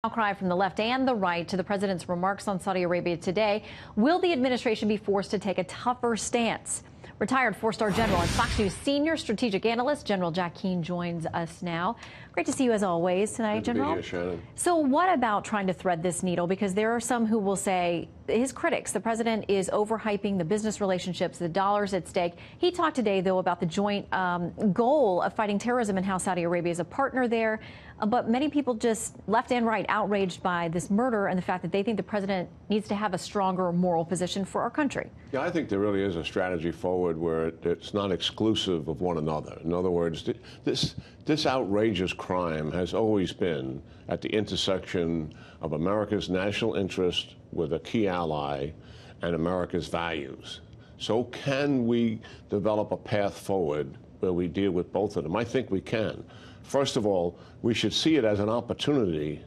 Outcry from the left and the right to the president's remarks on Saudi Arabia today. Will the administration be forced to take a tougher stance? Retired four-star general and Fox News senior strategic analyst General Jack Keane joins us now. Great to see you as always tonight, General. Good to be here, Shannon. So what about trying to thread this needle? Because there are some who will say, his critics, the president is overhyping the business relationships, the dollars at stake. He talked today, though, about the joint goal of fighting terrorism and how Saudi Arabia is a partner there. But many people just left and right outraged by this murder and the fact that they think the president needs to have a stronger moral position for our country. Yeah, I think there really is a strategy forward where it's not exclusive of one another. In other words, this outrageous crime has always been at the intersection of America's national interest with a key ally and America's values. So can we develop a path forward where we deal with both of them? I think we can. First of all, we should see it as an opportunity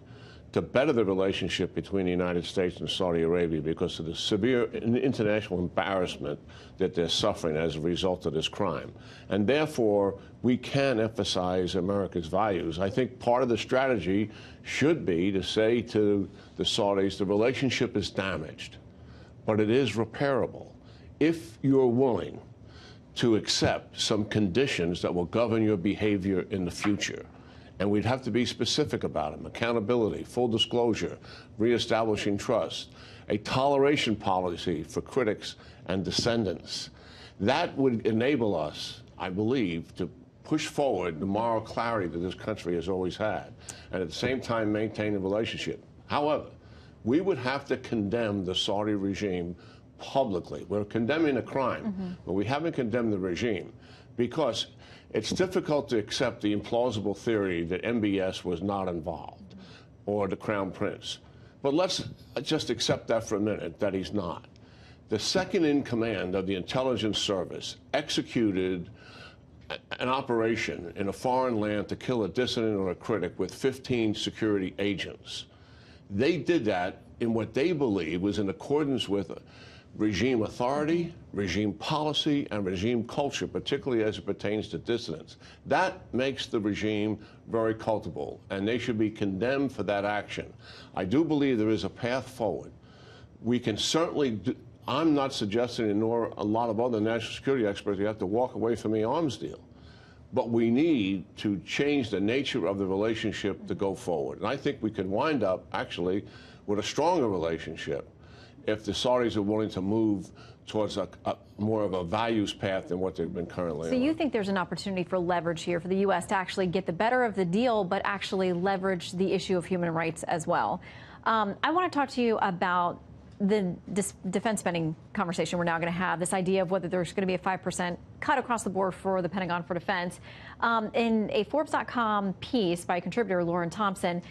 to better the relationship between the United States and Saudi Arabia because of the severe international embarrassment that they're suffering as a result of this crime. And therefore, we can emphasize America's values. I think part of the strategy should be to say to the Saudis, the relationship is damaged, but it is repairable if you're willing to accept some conditions that will govern your behavior in the future. And we'd have to be specific about them: accountability, full disclosure, reestablishing trust, a toleration policy for critics and descendants. That would enable us, I believe, to push forward the moral clarity that this country has always had, and at the same time maintain the relationship. However, we would have to condemn the Saudi regime publicly. We're condemning a crime, but we haven't condemned the regime because it's difficult to accept the implausible theory that MBS was not involved or the Crown Prince. But let's just accept that for a minute, that he's not. The second in command of the intelligence service executed an operation in a foreign land to kill a dissident or a critic with 15 security agents. They did that in what they believe was in accordance with regime authority, regime policy, and regime culture, particularly as it pertains to dissidents. That makes the regime very culpable, and they should be condemned for that action. I do believe there is a path forward. We can certainly I'm not suggesting, nor a lot of other national security experts, you have to walk away from the arms deal. But we need to change the nature of the relationship to go forward. And I think we could wind up, actually, with a stronger relationship if the Saudis are willing to move towards a more of a values path than what they've been currently on. So you think there's an opportunity for leverage here for the U.S. to actually get the better of the deal, but actually leverage the issue of human rights as well. I want to talk to you about the defense spending conversation we're now going to have, this idea of whether there's going to be a 5% cut across the board for the Pentagon for defense. In a Forbes.com piece by contributor Lauren Thompson,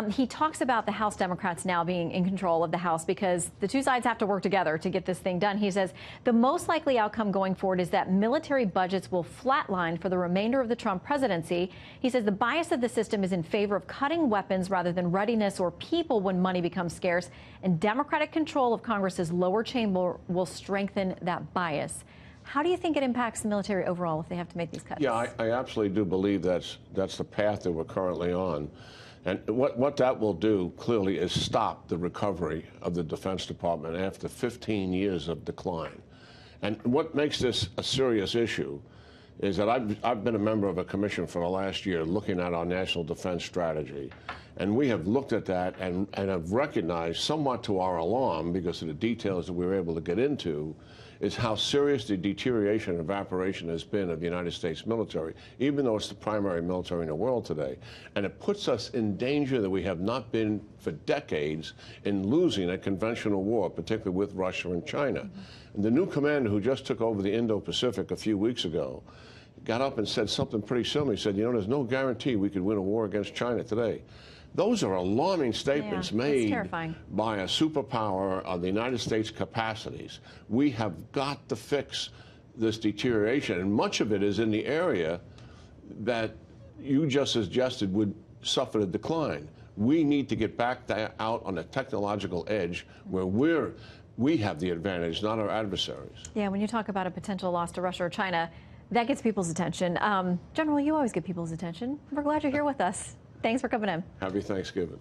he talks about the House Democrats now being in control of the House because the two sides have to work together to get this thing done. He says the most likely outcome going forward is that military budgets will flatline for the remainder of the Trump presidency. He says the bias of the system is in favor of cutting weapons rather than readiness or people when money becomes scarce, and Democratic control of Congress's lower chamber will strengthen that bias. How do you think it impacts the military overall if they have to make these cuts? Yeah, I absolutely do believe that's the path that we're currently on. And what that will do, clearly, is stop the recovery of the Defense Department after 15 years of decline. And what makes this a serious issue is that I've been a member of a commission for the last year looking at our national defense strategy. And we have looked at that and have recognized, somewhat to our alarm, because of the details that we were able to get into, is how serious the deterioration and evaporation has been of the United States military, even though it's the primary military in the world today. And it puts us in danger that we have not been for decades in losing a conventional war, particularly with Russia and China. And the new commander who just took over the Indo-Pacific a few weeks ago got up and said something pretty similar. He said, you know, there's no guarantee we could win a war against China today. Those are alarming statements made by a superpower of the United States capacities. We have got to fix this deterioration, and much of it is in the area that you just suggested would suffer a decline. We need to get back out on the technological edge where we have the advantage, not our adversaries. Yeah, when you talk about a potential loss to Russia or China, that gets people's attention. General, you always get people's attention. We're glad you're here with us. Thanks for coming in. Happy Thanksgiving.